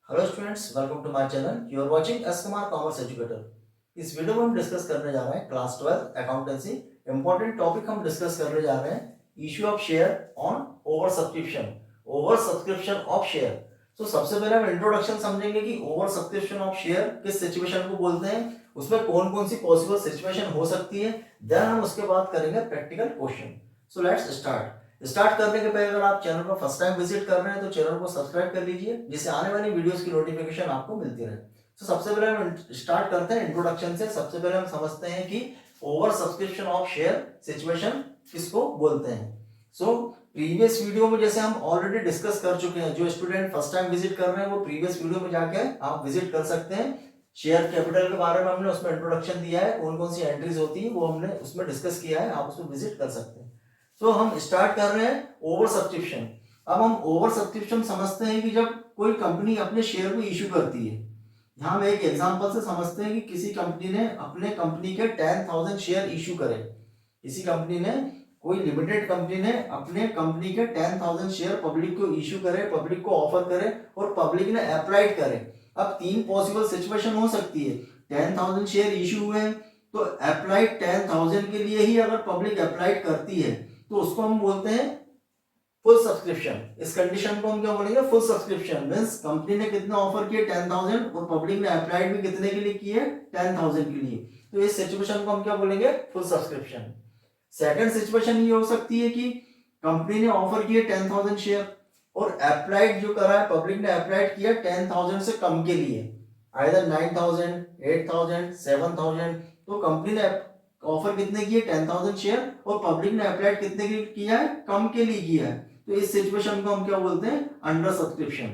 Hello students, welcome to my channel. You are watching S Kumar commerce educator. इस video में हम discuss करने जा रहे हैं क्लास 12 अकाउंटेंसी। इंपॉर्टेंट टॉपिक हम डिस्कस करने जा रहे हैं issue of share on over subscription of share. तो सबसे पहले हम इंट्रोडक्शन समझेंगे कि ओवर सब्सक्रिप्शन ऑफ शेयर किस सिचुएशन को बोलते हैं, उसमें कौन कौन सी पॉसिबल सिचुएशन हो सकती है। देन हम उसके बाद करेंगे practical question. So let's start करने के पहले अगर आप चैनल को फर्स्ट टाइम विजिट कर रहे हैं तो चैनल को सब्सक्राइब कर लीजिए, जिससे आने वाली वीडियोस की नोटिफिकेशन आपको मिलती रहे। तो सबसे पहले हम स्टार्ट करते हैं इंट्रोडक्शन से। सबसे पहले हम समझते हैं कि over subscription of share situation किसको बोलते हैं। सो प्रीवियस वीडियो में जैसे हम ऑलरेडी डिस्कस कर चुके हैं, जो स्टूडेंट फर्स्ट टाइम विजिट कर रहे हैं वो प्रीवियस वीडियो में जाके आप विजिट कर सकते हैं। शेयर कैपिटल के बारे में हमने उसमें इंट्रोडक्शन दिया है, कौन कौन सी एंट्रीज होती है वो हमने उसमें डिस्कस किया है, आप उसमें विजिट कर सकते हैं। तो हम स्टार्ट कर रहे हैं ओवर सब्सक्रिप्शन। अब हम ओवर सब्सक्रिप्शन समझते हैं कि जब कोई कंपनी अपने शेयर को इश्यू करती है। यहाँ हम एक एग्जांपल से समझते हैं कि किसी कंपनी ने अपने कंपनी के 10,000 शेयर इश्यू करे। किसी कंपनी ने, कोई लिमिटेड कंपनी ने अपने कंपनी के 10,000 शेयर पब्लिक को इश्यू करे, पब्लिक को ऑफर करे और पब्लिक ने अप्लाइड करे। अब तीन पॉसिबल सिचुएशन हो सकती है। 10,000 शेयर इश्यू हुए तो अप्लाइड 10,000 के लिए ही अगर पब्लिक अप्लाइड करती है तो उसको हम बोलते हैं फुल सब्सक्रिप्शन। इस कंडीशन को हम क्या बोलेंगे, फुल सब्सक्रिप्शन। मींस कंपनी ने कितना ऑफर किया 10,000 और पब्लिक ने अप्लाइड भी कितने के लिए किए 10,000 के लिए। तो इस सिचुएशन को हम क्या बोलेंगे, फुल सब्सक्रिप्शन। सेकंड सिचुएशन ये हो सकती है कि कंपनी ने ऑफर किए 10,000 शेयर और अप्लाइड जो करा है, पब्लिक ने अप्लाइड किया 10,000 से कम के लिए, आइदर 9,000, 8,000, 7,000। तो कंपनी ने ऑफर कितने किए 10,000 शेयर और पब्लिक ने अप्लाइड कितने के लिए किया है, कम के लिए किया है। तो इस सिचुएशन को हम क्या बोलते हैं, अंडर सब्सक्रिप्शन।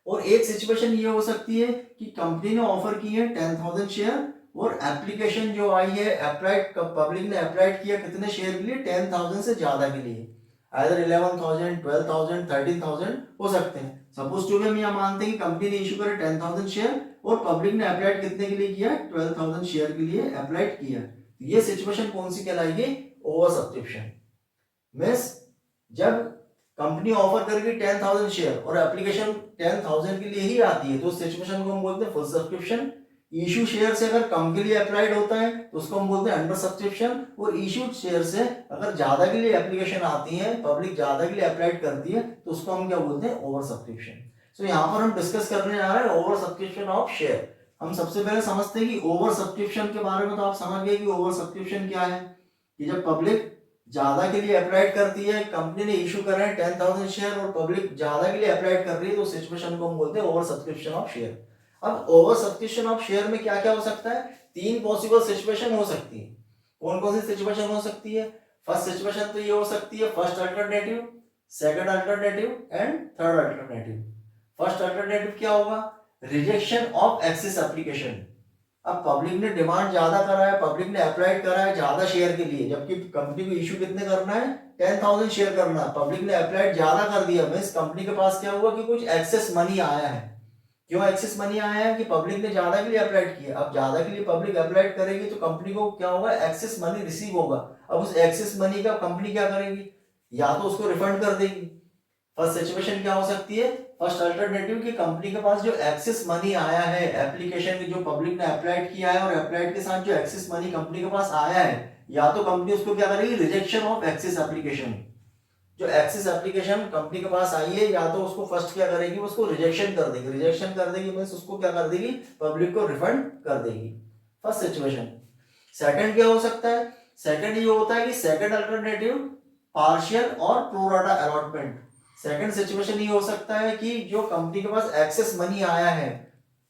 और एक सिचुएशन ये हो सकती है कि कंपनी ने ऑफर की है 10,000 शेयर और एप्लीकेशन जो आई है, अप्लाइड पब्लिक ने अप्लाइड किया कितने शेयर के लिए, 10,000 से ज्यादा के लिए, आइदर 11,000, 12,000, 13,000 हो सकते हैं। सपोज टू भी हम यहाँ मानते हैं कि कंपनी ने इशू करे 10,000 शेयर और पब्लिक ने अप्लाइड कितने के लिए किया, 12,000 शेयर के लिए अप्लाइड किया। ये सिचुएशन कौन सी कहलाएगी, ओवर सब्सक्रिप्शन। मींस जब कंपनी ऑफर करेगी 10,000 शेयर और एप्लीकेशन 10,000 के लिए ही आती है तो उस सिचुएशन को हम बोलते हैं फुल सब्सक्रिप्शन। इशू शेयर से अगर कम के लिए अप्लाइड होता है तो उसको हम बोलते हैं अंडर सब्सक्रिप्शन। और इशू शेयर से अगर ज्यादा के लिए एप्लीकेशन आती है, पब्लिक ज्यादा के लिए अप्लाइड करती है तो उसको हम क्या बोलते हैं, ओवर सब्सक्रिप्शन। सो यहाँ पर हम डिस्कस करने जा रहे हैं ओवर सब्सक्रिप्शन ऑफ शेयर। हम सबसे पहले समझते हैं कि ओवर सब्सक्रिप्शन के बारे में तो आप समझ गए कि ओवर सब्सक्रिप्शन क्या है, कि जब पब्लिक ज्यादा के लिए अप्लाइड करती है, कंपनी ने इशू कर रहे हैं 10,000 शेयर और पब्लिक ज्यादा के लिए अप्लाइड कर रही है तो सिचुएशन को हम बोलते हैं ओवर सब्सक्रिप्शन ऑफ शेयर। अब ओवर सब्सक्रिप्शन ऑफ शेयर में क्या क्या हो सकता है, तीन पॉसिबल सिचुएशन हो सकती है। कौन कौन सी सिचुएशन हो सकती है, फर्स्ट सिचुएशन तो ये हो सकती है first alternative, second alternative and third alternative. First alternative क्या होगा, रिजेक्शन ऑफ एक्सेस एप्लीकेशन। अब पब्लिक ने डिमांड ज्यादा करा है, पब्लिक ने अप्लाइड करा है ज्यादा शेयर के लिए, जबकि कंपनी को इशू कितने करना है, 10,000 शेयर करना है। पब्लिक ने अप्लाइड ज्यादा कर दिया, मींस कंपनी के पास क्या हुआ कि कुछ एक्सेस मनी आया है। क्यों एक्सेस मनी आया है, कि पब्लिक ने ज्यादा के लिए अप्लाइड किया। अब ज्यादा के लिए पब्लिक अप्लाइड करेगी तो कंपनी को क्या होगा, एक्सेस मनी रिसीव होगा। अब उस एक्सेस मनी का कंपनी क्या करेगी, या तो उसको रिफंड कर देगी। फर्स्ट सिचुएशन क्या हो सकती है, फर्स्ट अल्टरनेटिव की कंपनी के पास जो एक्सेस मनी आया है एप्लीकेशन की, जो पब्लिक ने अप्लाइड किया है और अप्लाइड के साथ जो एक्सेस मनी कंपनी के पास आया है, या तो कंपनी उसको क्या करेगी, रिजेक्शन ऑफ एक्सेस एप्लीकेशन। जो एक्सेस एप्लीकेशन कंपनी के पास आई है, या तो उसको फर्स्ट क्या करेगी, उसको रिजेक्शन कर देगी। रिजेक्शन कर देगी मींस उसको क्या कर देगी, पब्लिक को रिफंड कर देगी। First situation. सेकंड क्या हो सकता है, सेकंड ये होता है कि सेकंड अल्टरनेटिव पार्शियल और प्रोराटा अलॉटमेंट। सेकंड सिचुएशन ये हो सकता है कि जो कंपनी के पास एक्सेस मनी आया है,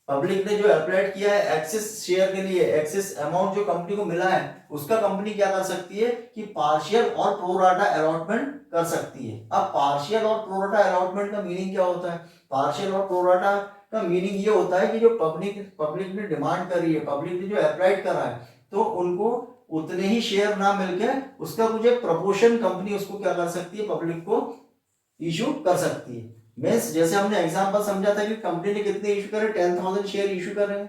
पब्लिक ने जो अप्लाइड किया है एक्सेस शेयर के लिए, एक्सेस अमाउंट जो कंपनी को मिला है उसका कंपनी क्या कर सकती है कि पार्शियल और प्रोराटा अलॉटमेंट कर सकती है। अब पार्शियल और प्रोराटा अलॉटमेंट का मीनिंग क्या होता है, पार्शियल और प्रोराटा का मीनिंग ये होता है कि जो पब्लिक ने डिमांड करी है, पब्लिक ने जो अप्लाइड करा है, तो उनको उतने ही शेयर ना मिलके उसका कुछ एक प्रपोर्शन कंपनी उसको क्या कर सकती है, पब्लिक को इशू कर सकती है। मींस जैसे हमने एग्जांपल समझा था कि कंपनी ने कितने इशू करे, 10,000 शेयर इशू कर रहे हैं।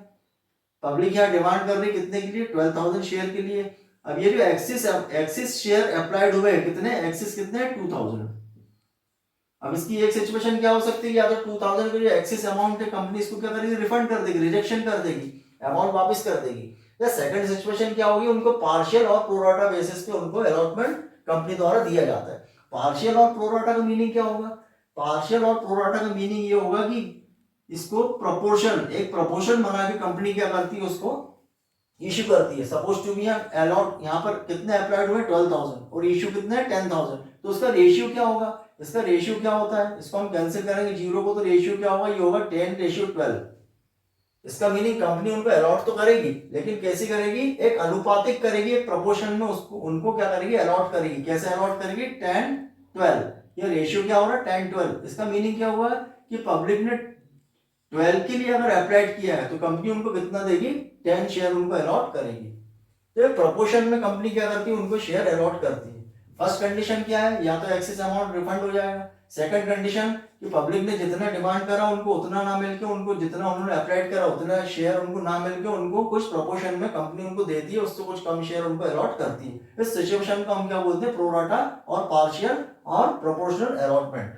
पब्लिक यहाँ डिमांड कर रही है कितने के लिए, 12,000 शेयर के लिए। अब ये जो एक्सिस शेयर अप्लाइड हुए कितने, एक्सिस कितने, 2,000। अब इसकी एक सिचुएशन क्या हो सकती है, या तो 2000 का जो एक्सेस अमाउंट है कंपनी इसको क्या करेगी, रिफंड कर देगी, रिजेक्शन कर देगी, अमाउंट वापस कर देगी। या सेकंड सिचुएशन क्या होगी, उनको पार्शियल और प्रोराटा बेसिस पे उनको अलॉटमेंट कंपनी द्वारा दिया जाता है। पार्शियल और प्रोराटा का मीनिंग क्या होगा, पार्शियल और प्रोराटा का मीनिंग ये होगा कि इसको प्रोपोर्शन, एक प्रोपोर्शन बना के कंपनी क्या करती है, उसको इश्यू करती है। सपोज टू बी अलॉट, यहाँ पर कितने अप्लाइड हुए 12,000 और इश्यू कितने 10,000, तो उसका रेशियो क्या होगा, इसका रेशियो क्या होता है, इसको हम कैंसिल करेंगे जीरो को, तो रेशियो क्या होगा, ये होगा 10:12। इसका मीनिंग कंपनी उनको अलॉट तो करेगी, लेकिन कैसे करेगी, एक अनुपातिक करेगी, एक प्रोपोर्शन में उसको उनको क्या करेगी, अलॉट करेगी। कैसे अलॉट करेगी, 10:12। ये रेशियो क्या हो रहा है 10:12। इसका मीनिंग क्या हुआ कि पब्लिक ने 12 के लिए अगर अप्लाइड किया है तो कंपनी उनको कितना देगी, 10 शेयर उनको अलॉट करेगी। तो प्रोपोर्शन में कंपनी क्या करती है, उनको शेयर अलॉट करती है। फर्स्ट कंडीशन क्या है, या तो एक्सेस अमाउंट रिफंड हो जाएगा। सेकंड कंडीशन कि पब्लिक ने जितना डिमांड करा उनको उतना ना मिलके, उनको जितना उन्होंने अप्लाइड करा उतना शेयर उनको ना मिलके, उनको कुछ प्रोपोर्शन में कंपनी उनको देती है, उससे कुछ कम शेयर उनको अलॉट करती है। इस सिचुएशन को हम क्या बोलते हैं, प्रोराटा और पार्शियल और प्रोपोर्शनल अलॉटमेंट।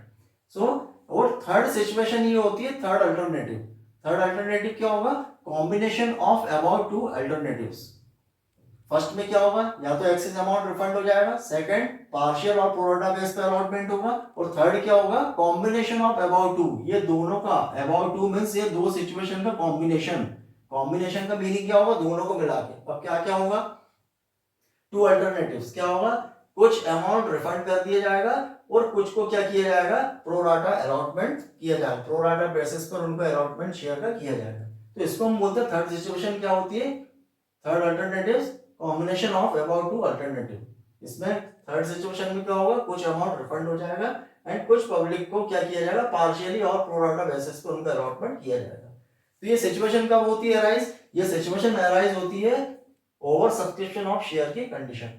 सो और थर्ड सिचुएशन ये होती है थर्ड अल्टरनेटिव। थर्ड अल्टरनेटिव क्या होगा, combination of about two alternatives. First में क्या होगा, या तो एक्सेस अमाउंट रिफंड हो जाएगा, सेकंड पार्शियल और प्रोराटा बेस पे अलॉटमेंट होगा, और थर्ड क्या होगा, कॉम्बिनेशन ऑफ अबाउट टू। ये दोनों का, अबाउट टू मींस ये दो सिचुएशन का कॉम्बिनेशन। कॉम्बिनेशन का मीनिंग क्या होगा, दोनों को मिला के। अब क्या क्या होगा, टू अल्टरनेटिव्स। क्या होगा, कुछ अमाउंट रिफंड कर दिया जाएगा और कुछ को क्या किया जाएगा, प्रोराटा अलॉटमेंट किया जाएगा, प्रोराटा बेसिस पर उनको अलॉटमेंट शेयर का किया जाएगा। तो इसको हम बोलते हैं थर्ड सिचुएशन क्या होती है, third alternatives, combination of about two alternative. इसमें थर्ड सिचुएशन में क्या होगा, कुछ अमाउंट रिफंड हो जाएगा एंड कुछ पब्लिक को क्या किया जाएगा, पार्शियली और प्रोराटा बेसिस पर उनका अलॉटमेंट किया जाएगा। तो ये सिचुएशन कब होती है अराइज, ये सिचुएशन अराइज होती है ओवर सब्सक्रिप्शन ऑफ शेयर की कंडीशन।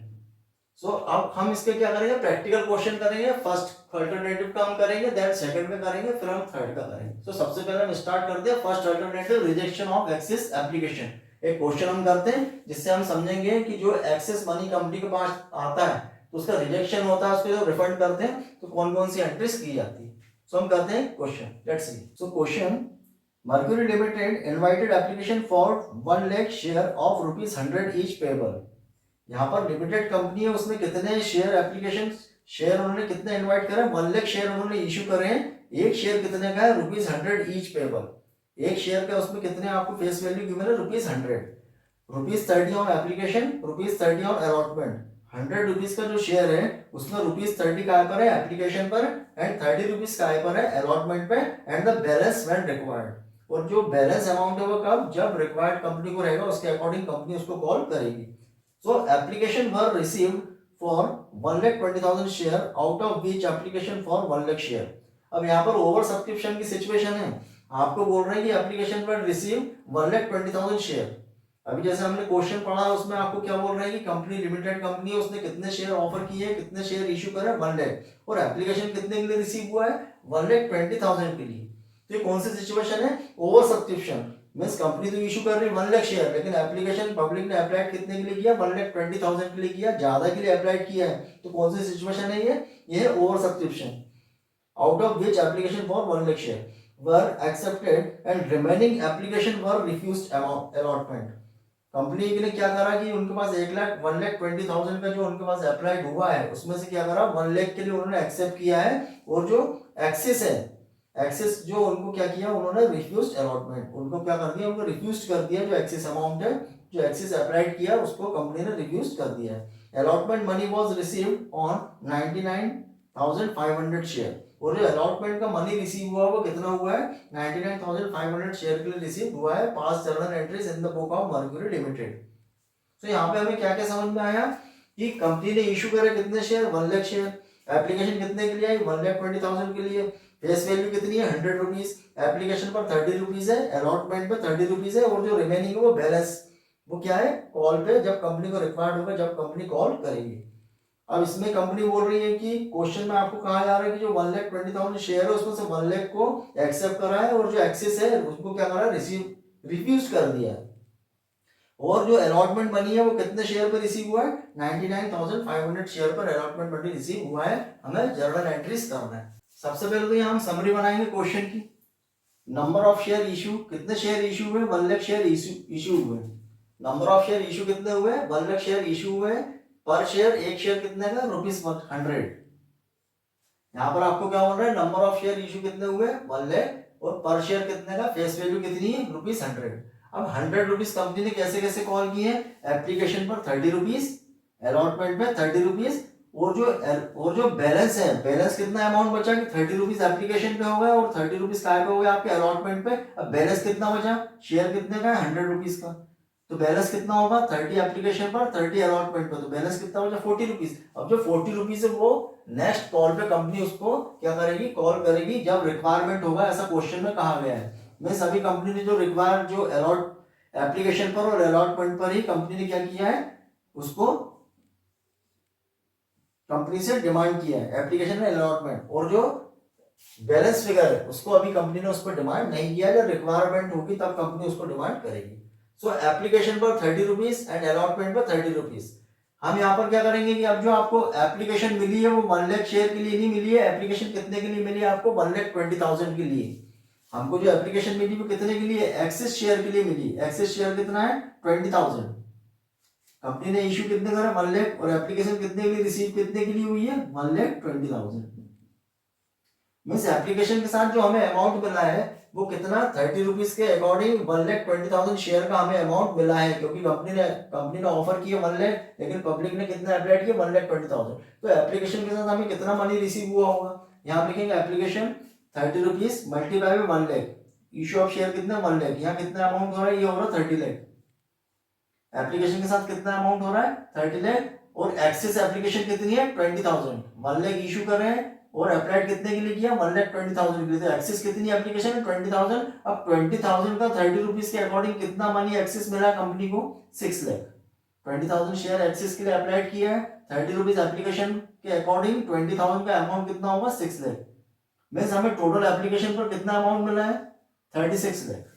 सो अब हम इसके क्या करेंगे, प्रैक्टिकल क्वेश्चन करेंगे। फर्स्ट अल्टरनेटिव का हम करेंगे, देन सेकंड में करेंगे, फिर हम थर्ड का करेंगे। सो सबसे पहले हम स्टार्ट करते हैं first alternative, rejection of excess application. एक क्वेश्चन हम करते हैं जिससे हम समझेंगे कि जो एक्सेस मनी कंपनी के पास आता है तो उसका रिजेक्शन होता है, उसको जो रिफंड करते हैं तो कौन कौन सी एंट्रीज की जाती है। सो हम करते हैं question, let's see. So question, mercury limited invited application for 1 lakh share of ₹100 each payable. यहाँ पर लिमिटेड कंपनी है, उसमें कितने शेयर एप्लीकेशन, शेयर उन्होंने कितने इनवाइट करे, 1 लाख शेयर उन्होंने इश्यू करे हैं। एक शेयर कितने का है, ₹100 ईच पेबल। एक शेयर का उसमें कितने आपको फेस वैल्यू गिवन है, ₹100। ₹30 ऑन एप्लीकेशन, ₹30 ऑन अलॉटमेंट। ₹100 का जो शेयर है उसमें ₹30 काय पर है एप्लीकेशन पर एंड ₹30 काय पर है अलॉटमेंट पे, and the balance when required. और जो बैलेंस अमाउंट है वो कब, जब रिक्वायर्ड कंपनी को रहेगा उसके अकॉर्डिंग कंपनी उसको कॉल करेगी। So application were received for 1,20,000 share, out of which application for 1 lakh share। अब यहाँ पर ओवर सब्सक्रिप्शन की सिचुएशन है, आपको बोल रहे हैं कि एप्लीकेशन पर रिसीव 1,20,000 शेयर। अभी जैसे हमने क्वेश्चन पढ़ा उसमें आपको क्या बोल रहे हैं कि कंपनी लिमिटेड कंपनी है, उसने कितने शेयर ऑफर किए, कितने शेयर इश्यू करे, 1 लाख, और एप्लीकेशन कितने के लिए रिसीव हुआ है, 1,20,000 के लिए। तो ये कौन सी सिचुएशन है, ओवर सब्सक्रिप्शन। मींस कंपनी तो इशू कर रही है 1 लाख शेयर, लेकिन एप्लीकेशन पब्लिक ने अप्लाइड कितने के लिए किया, 1,20,000 के लिए किया, ज्यादा के लिए अप्लाइड किया है। तो कौन सी सिचुएशन है ये over subscription. Out of which application for 1 lakh share were accepted and remaining application were refused allotment. Company ने क्या करा कि उनके पास 1,20,000 का जो उनके पास अप्लाइड हुआ है उसमें से क्या करा, 1 लाख के लिए उन्होंने एक्सेप्ट किया है, और जो एक्सेस है, एक्सेस जो उनको क्या किया, उन्होंने रिफ्यूज्ड अलॉटमेंट, उनको क्या कर दिया, उनको रिफ्यूज कर दिया। जो एक्सेस अमाउंट है, जो एक्सेस अप्लाइड किया उसको कंपनी ने रिफ्यूज कर दिया है। Allotment money was received on 99,500 share, और जो अलॉटमेंट का मनी रिसीव हुआ वो कितना हुआ है, 99,500 शेयर के लिए रिसीव हुआ है। 5 journal entries in the book of Mercury limited. तो यहाँ पे हमें क्या क्या समझ में आया कि कंपनी ने इशू करे कितने शेयर, 1 लाख शेयर, एप्लीकेशन कितने के लिए आई, 1,20,000 के लिए, फेस वैल्यू कितनी है, ₹100, एप्लीकेशन पर ₹30 है, अलॉटमेंट पे ₹30 है, और जो रिमेनिंग है वो बैलेंस, वो क्या है, कॉल पे, जब कंपनी को रिक्वायर्ड होगा, जब कंपनी कॉल करेगी। अब इसमें कंपनी बोल रही है कि क्वेश्चन में आपको कहा जा रहा है कि जो 1,20,000 शेयर है उसमें से 1 लाख को एक्सेप्ट करा है, और जो एक्सेस है उसको क्या करा है, रिफ्यूज कर दिया है। और जो अलॉटमेंट मनी है वो कितने शेयर पर रिसीव हुआ है, 99,500 शेयर पर अलॉटमेंट मनी रिसीव हुआ है। हमें जर्नल एंट्रीज करना है। सबसे पहले तो यहाँ हम समरी बनाएंगे क्वेश्चन की। नंबर ऑफ शेयर इशू, कितने शेयर इशू हुए, 1 लाख शेयर इशू हुए। नंबर ऑफ शेयर इशू कितने हुए, 1 लाख शेयर इशू हुए। पर शेयर, एक शेयर कितने का, ₹100। यहाँ पर आपको क्या बोल रहा है, नंबर ऑफ शेयर इशू कितने हुए, 1 लाख, और पर शेयर कितने का, फेस वैल्यू कितनी है, ₹100। अब ₹100 कंपनी ने कैसे कैसे कॉल किए हैं, एप्लीकेशन पर ₹30, अलॉटमेंट में ₹30, और जो बैलेंस है, बैलेंस कितना अमाउंट बचा कि ₹30 एप्लीकेशन पे हो गया और ₹30 काय पे हो गया आपके अलॉटमेंट पे। अब बैलेंस कितना बचा, शेयर कितने का है, ₹100 का, तो बैलेंस कितना होगा, 30 एप्लीकेशन पर, 30 अलॉटमेंट पर, तो बैलेंस कितना बचा, ₹40। अब जो ₹40 है वो नेक्स्ट कॉल पे कंपनी उसको क्या करेगी, कॉल करेगी जब रिक्वायरमेंट होगा, ऐसा क्वेश्चन में कहा गया है। मैं सभी कंपनी ने जो रिक्वायर, जो अलॉट एप्लीकेशन पर और अलॉटमेंट पर ही कंपनी ने क्या किया है, उसको कंपनी से डिमांड किया है, एप्लीकेशन में अलॉटमेंट, और जो बैलेंस फिगर है उसको अभी कंपनी ने उस पर डिमांड नहीं किया। जब रिक्वायरमेंट होगी तब कंपनी उसको डिमांड करेगी। सो एप्लीकेशन पर ₹30 एंड अलॉटमेंट पर ₹30। हम यहाँ पर क्या करेंगे कि अब जो आपको एप्लीकेशन मिली है वो 1 लाख शेयर के लिए नहीं मिली है। एप्लीकेशन कितने के लिए मिली है आपको, 1,20,000 के लिए। हमको जो एप्लीकेशन मिली वो कितने के लिए, एक्सिस शेयर के लिए मिली। एक्सिस शेयर कितना है, 20,000। कंपनी ने इशू कितने करा, 1 लाख, और एप्लीकेशन कितने के लिए रिसीव, कितने के लिए हुई है, 1,20,000। मीन्स एप्लीकेशन के साथ जो हमें अमाउंट मिला है वो कितना, ₹30 के अकॉर्डिंग 1,20,000 शेयर का हमें अमाउंट मिला है, क्योंकि कंपनी ने ऑफर किया 1 लाख, लेकिन पब्लिक ने कितना अप्लाइड किया, 1,20,000। तो एप्लीकेशन के साथ हमें कितना मनी रिसीव हुआ होगा, यहाँ लिखेंगे application ₹30 multiply by 1 lakh, issue of share कितना, 1 लाख, यहाँ कितना अमाउंट हो रहा है, ये हो रहा है 30 लाख। एप्लीकेशन के साथ कितना अमाउंट हो रहा है, 30 लाख, और एक्सिस एप्लीकेशन कितनी है, 20,000। 1 लाख इशू कर रहे हैं और अप्लाइड कितने के लिए किया, 1,20,000 के लिए। तो एक्सिस कितनी एप्लीकेशन है, 20,000। अब 20,000 का ₹30 के अकॉर्डिंग कितना मनी एक्सिस मिला कंपनी को, 6 लाख। 20,000 शेयर एक्सिस के लिए अप्लाइड किया है, ₹30 एप्लीकेशन के अकॉर्डिंग 20,000 का अमाउंट कितना होगा, 6 लाख। मीन्स हमें टोटल एप्लीकेशन पर कितना अमाउंट मिला है, 36 लाख।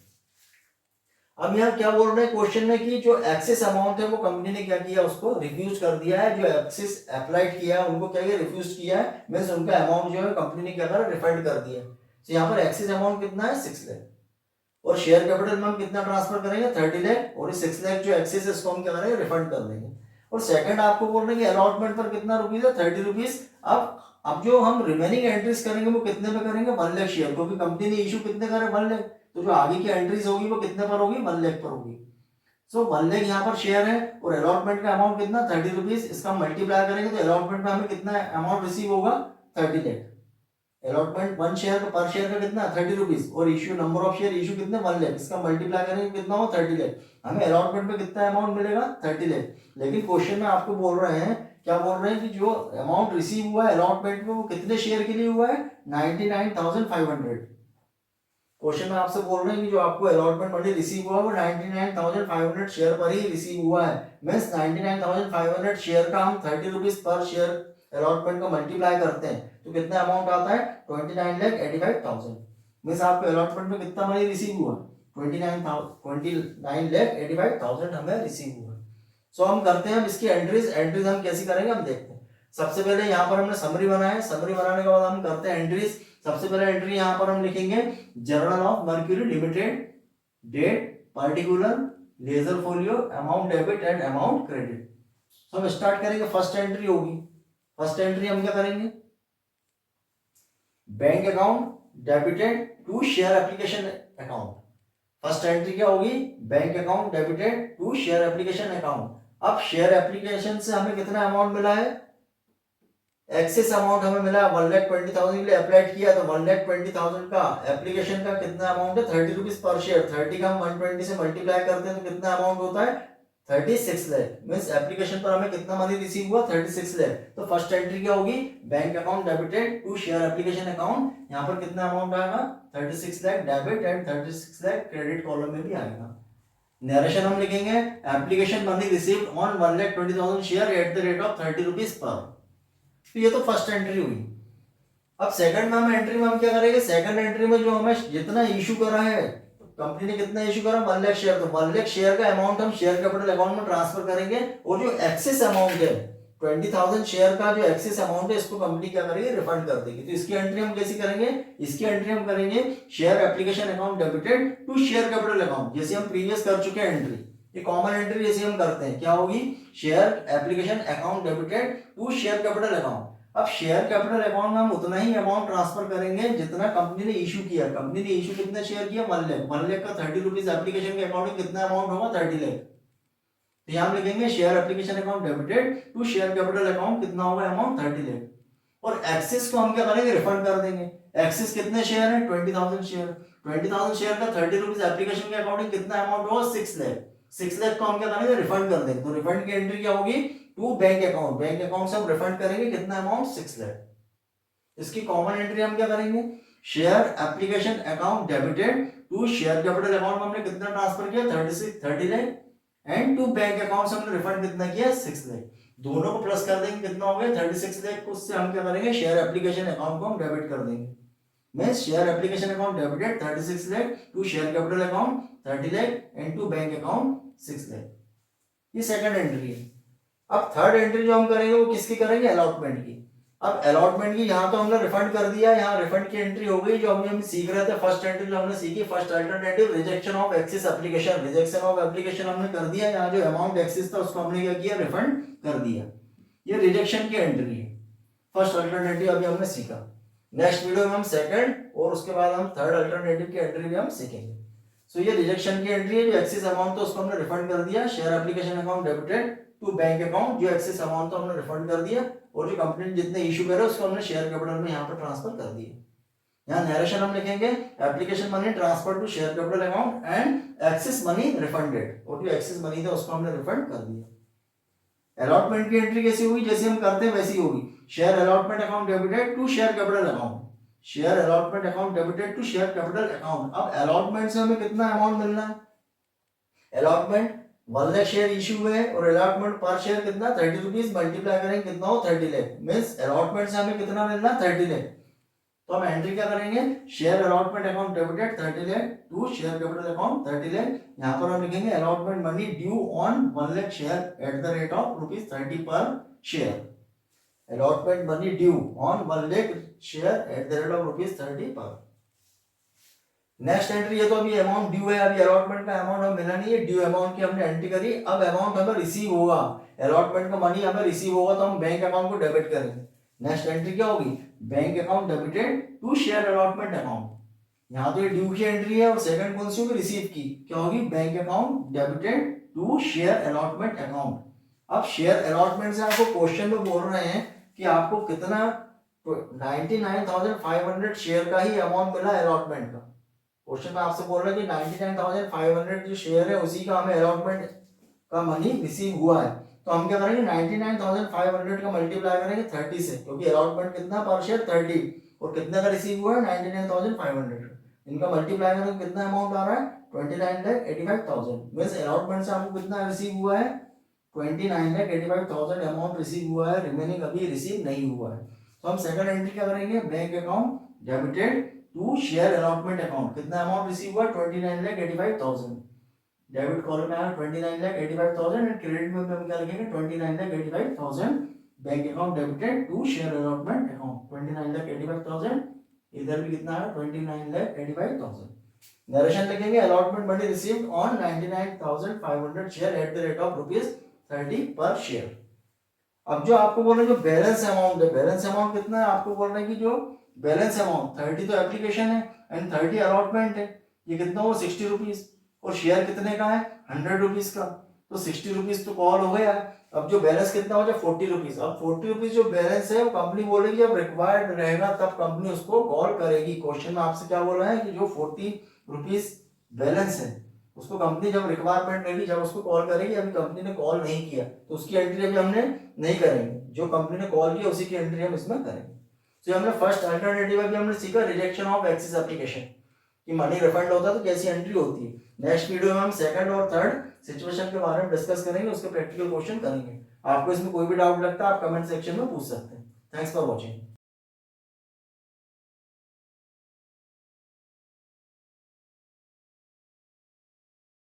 अब यहाँ क्या बोल रहे हैं क्वेश्चन में कि जो एक्सेस अमाउंट है वो कंपनी ने क्या किया, उसको रिफ्यूज कर दिया है। जो एक्सेस अप्लाइड किया है उनको क्या किया, रिफ्यूज किया है। मींस उनका अमाउंट जो है कंपनी ने क्या करा, रिफंड कर दिया। तो यहाँ पर एक्सेस अमाउंट कितना है, 6 लाख, और शेयर कैपिटल में हम कितना ट्रांसफर करेंगे, 30 लाख, और 6 लाख जो एक्सेस है उसको हम क्या करेंगे, रिफंड कर देंगे। और सेकंड आपको बोल रहे हैं कि अलॉटमेंट पर कितना रुपीज है, ₹30। अब जो हम रिमेनिंग एंट्रीज करेंगे वो कितने पे करेंगे, 1 लाख शेयर, क्योंकि कंपनी ने इशू कितने करे, 1 लाख। तो जो आगे की एंट्रीज होगी वो कितने पर होगी, 1 लाख पर होगी। सो 1 लाख यहाँ पर शेयर है और अलॉटमेंट का अमाउंट कितना, ₹30। इसका मल्टीप्लाई करेंगे तो अलॉटमेंट में हमें कितना अमाउंट रिसीव होगा, 30 लाख। अलॉटमेंट 1 शेयर का, पर शेयर का कितना, ₹30, और issue number of share issue कितने, 1 लाख। इसका मल्टीप्लाई करेंगे कितना हो, 30 लाख। हमें अलॉटमेंट पे कितना अमाउंट मिलेगा, 30 लाख। लेकिन क्वेश्चन में आपको बोल रहे हैं, क्या बोल रहे हैं कि जो अमाउंट रिसीव हुआ है अलॉटमेंट में वो कितने शेयर के लिए हुआ है, 99,500। क्वेश्चन में आपसे बोल रहे हैं कि जो आपको अलॉटमेंट मनी रिसीव हुआ है वो 99,500 शेयर पर ही रिसीव हुआ है। मींस 99,500 शेयर का हम ₹30 पर शेयर अलॉटमेंट का मल्टीप्लाई करते हैं तो कितना अमाउंट आता है, 29,85,000। मींस आपको अलॉटमेंट में कितना मनी रिसीव हुआ, 29,85,000 हमें रिसीव हुआ। सो हम करते हैं, हम इसकी एंट्रीज हम कैसे करेंगे हम देखते हैं। सबसे पहले यहाँ पर हमने समरी बनाया है, समरी बनाने के बाद हम करते हैं एंट्रीज। सबसे पहले एंट्री यहाँ पर हम लिखेंगे journal of Mercury Limited, date, particular, ledger folio, amount debit and amount credit. तो हम स्टार्ट करेंगे, फर्स्ट एंट्री होगी। फर्स्ट एंट्री हम क्या करेंगे, bank account debited to share application account. First entry क्या होगी, bank account debited to share application account. अब शेयर एप्लीकेशन से हमें कितना अमाउंट मिला है, एक्सेस अमाउंट हमें मिला 1,20,000 के लिए अप्लाइड किया, तो 1,20,000 का एप्लीकेशन का कितना अमाउंट है, ₹30 पर शेयर। 30 का हम 120 से मल्टीप्लाई करते हैं तो कितना अमाउंट होता है, 36 लाख। मींस एप्लीकेशन पर हमें कितना मनी रिसीव हुआ, 36 लाख। तो फर्स्ट एंट्री क्या होगी, bank account debited to share application account. यहाँ पर कितना अमाउंट आएगा, 36 lakh debit and 36 lakh credit column में भी आएगा। नरेशन हम लिखेंगे, application money received on 1,20,000 share at the rate of ₹30 per. तो ये तो फर्स्ट एंट्री हुई। अब सेकंड में हम एंट्री में हम क्या करेंगे, सेकंड एंट्री में जो हमें जितना इशू करा है, कंपनी ने कितना इशू करा, 1 लाख शेयर, तो 1 लाख शेयर का अमाउंट हम शेयर कैपिटल अकाउंट में ट्रांसफर करेंगे। और जो एक्सेस अमाउंट है 20,000 शेयर का जो एक्सेस अमाउंट है इसको कंपनी क्या करेगी, रिफंड कर देगी। तो इसकी एंट्री हम कैसे करेंगे, इसकी एंट्री हम करेंगे share application account debited to share capital account, जैसे हम प्रीवियस कर चुके हैं एंट्री। ये कॉमन एंट्री जैसे हम करते हैं क्या होगी, share application account debited to share capital account. अब शेयर कैपिटल अकाउंट में हम उतना ही अमाउंट ट्रांसफर करेंगे जितना कंपनी ने इशू किया। कंपनी ने इशू कितना शेयर किया, 1 लाख। 1 लाख का 30 रुपीज एप्लीकेशन के अकाउंट में कितना अमाउंट होगा, 30 लाख। तो यहाँ हम लिखेंगे share application account debited to share capital account, कितना होगा अमाउंट, 30 लाख। और एक्सेस को हम क्या करेंगे, रिफंड कर देंगे। एक्सेस कितने शेयर है, 20,000 शेयर। 20,000 शेयर का 30 रुपीज एप्लीकेशन के अकाउंट में कितना अमाउंट होगा, 6 लाख। 6 लाख को हम क्या करेंगे, रिफंड कर देंगे। तो रिफंड की एंट्री क्या होगी, to bank account. Bank account से हम रिफंड करेंगे कितना अमाउंट, 6 लाख। इसकी कॉमन एंट्री हम क्या करेंगे, share application account debited to share capital account में हमने कितना ट्रांसफर किया, 30 lakh. And to bank account से हमने रिफंड कितना किया, 6 लाख। दोनों को प्लस कर देंगे, कितना हो गया, 36 लाख। उससे हम क्या करेंगे, शेयर एप्लीकेशन अकाउंट को हम डेबिट कर देंगे। Means share application account debited 36 lakh to share capital account 30 lakh and to bank account 6 lakh. ये सेकंड एंट्री है। अब थर्ड एंट्री जो हम करेंगे वो किसकी करेंगे, अलॉटमेंट की। अब अलॉटमेंट की यहाँ तो हमने रिफंड कर दिया, यहाँ रिफंड की एंट्री हो गई। जो हम सीख रहे थे फर्स्ट एंट्री जो हमने सीखी, first alternative rejection of excess application. Rejection of application हमने कर दिया, यहाँ जो अमाउंट एक्सेस था उसको हमने क्या किया, रिफंड कर दिया। ये रिजेक्शन की एंट्री है, फर्स्ट अल्टरनेटिव अभी हमने सीखा। नेक्स्ट वीडियो में हम सेकंड और उसके बाद हम थर्ड अल्टरनेटिव की एंट्री भी हम सीखेंगे। सो ये रिजेक्शन की एंट्री है, जो एक्सेस अमाउंट था उसको हमने रिफंड कर दिया। Share application account debited to bank account, जो एक्सेस अमाउंट था हमने रिफंड कर दिया। और जो कंपनी ने जितने इशू करे उसको हमने शेयर कैपिटल में यहाँ पर ट्रांसफर कर दिया। यहाँ नरेशन हम लिखेंगे application money transfer to share capital account and excess money refunded, और जो एक्सेस मनी था उसको हमने रिफंड कर दिया। अलॉटमेंट की एंट्री कैसी होगी, जैसे हम करते हैं वैसी होगी। Share allotment account debited to share capital account, share allotment account debited to share capital account. अब अलॉटमेंट से हमें कितना अमाउंट मिलना है, अलॉटमेंट 1 लाख शेयर इशू हुए और अलॉटमेंट पर शेयर कितना, 30 रुपीज, मल्टीप्लाई करेंगे कितना हो, 30 लाख। मींस अलॉटमेंट से हमें कितना मिलना, 30 लाख। तो हम एंट्री क्या करेंगे, share allotment account debited 30 lakh to share capital account 30 lakh. यहाँ पर हम लिखेंगे allotment money due on 1 lakh share at the rate of ₹30 per share. Allotment money due on 1 lakh share at the rate of ₹30 per. Next entry है, तो अभी amount due है, अभी allotment का अमाउंट हमें मिला नहीं है, ड्यू अमाउंट की हमने एंट्री करी। अब अमाउंट हमें रिसीव होगा, अलॉटमेंट का मनी हमें रिसीव होगा तो हम बैंक अकाउंट को डेबिट करेंगे। नेक्स्ट एंट्री क्या होगी, bank account debited to share allotment account. यहाँ तो ये ड्यू की एंट्री है और सेकंड कौन सी होगी, रिसीव की, क्या होगी, bank account debited to share allotment account. अब शेयर अलॉटमेंट से आपको क्वेश्चन में बोल रहे हैं कि आपको कितना, 99,500 शेयर का ही अमाउंट मिला अलॉटमेंट का। क्वेश्चन में आपसे बोल रहे हैं कि 99,500 जो शेयर है उसी का हमें अलॉटमेंट का मनी रिसीव हुआ है। तो हम क्या करेंगे, 99,500 का मल्टीप्लाई करेंगे 30 से, क्योंकि अलॉटमेंट कितना पर शेयर 30 और कितने का रिसीव हुआ है 99,500। इनका मल्टीप्लाई करेंगे कितना अमाउंट आ रहा है 29,85,000। मींस अलॉटमेंट से आपको कितना रिसीव हुआ है 29,85,000 अमाउंट रिसीव हुआ है, रिमेनिंग अभी रिसीव नहीं हुआ है। तो हम सेकंड एंट्री क्या करेंगे, bank account debited to share allotment account, कितना अमाउंट रिसीव हुआ 29,85,000। डेबिट कॉलम में आया 29,85,000 एंड क्रेडिट में हम क्या लिखेंगे 29,85,000 bank account debited to share allotment account 29,85,000। इधर भी कितना है 29,85,000। नरेशन लिखेंगे allotment money received on 99,500 share at the rate of ₹30 per share. अब जो आपको बोल रहे हैं जो बैलेंस अमाउंट है, बैलेंस अमाउंट कितना है, आपको बोल रहे हैं कि जो बैलेंस अमाउंट 30 तो एप्लीकेशन है एंड 30 अलॉटमेंट है, ये कितना हो 60 रुपीज, और शेयर कितने का है 100 रुपीज का, तो 60 रुपीज तो कॉल हो गया। अब जो बैलेंस कितना हो जाए 40 रुपीज। अब 40 रुपीज जो बैलेंस है वो कंपनी बोलेगी जब रिक्वायर्ड रहेगा तब कंपनी उसको कॉल करेगी। क्वेश्चन में आपसे क्या बोल रहा है कि जो 40 रुपीज बैलेंस है उसको कंपनी जब रिक्वायरमेंट रहेगी जब उसको कॉल करेगी। अभी कंपनी ने कॉल नहीं किया तो उसकी एंट्री अभी हमने नहीं करेंगे, जो कंपनी ने कॉल किया उसी की एंट्री हम इसमें करेंगे। तो हमने फर्स्ट अल्टरनेटिव अभी हमने सीखा रिजेक्शन ऑफ एक्सेस एप्लीकेशन कि मनी रिफंड होता है तो कैसी एंट्री होती है। नेक्स्ट वीडियो में हम सेकंड और थर्ड सिचुएशन के बारे में डिस्कस करेंगे, उसके प्रैक्टिकल क्वेश्चन करेंगे। आपको इसमें कोई भी डाउट लगता है आप कमेंट सेक्शन में पूछ सकते हैं। Thanks for watching.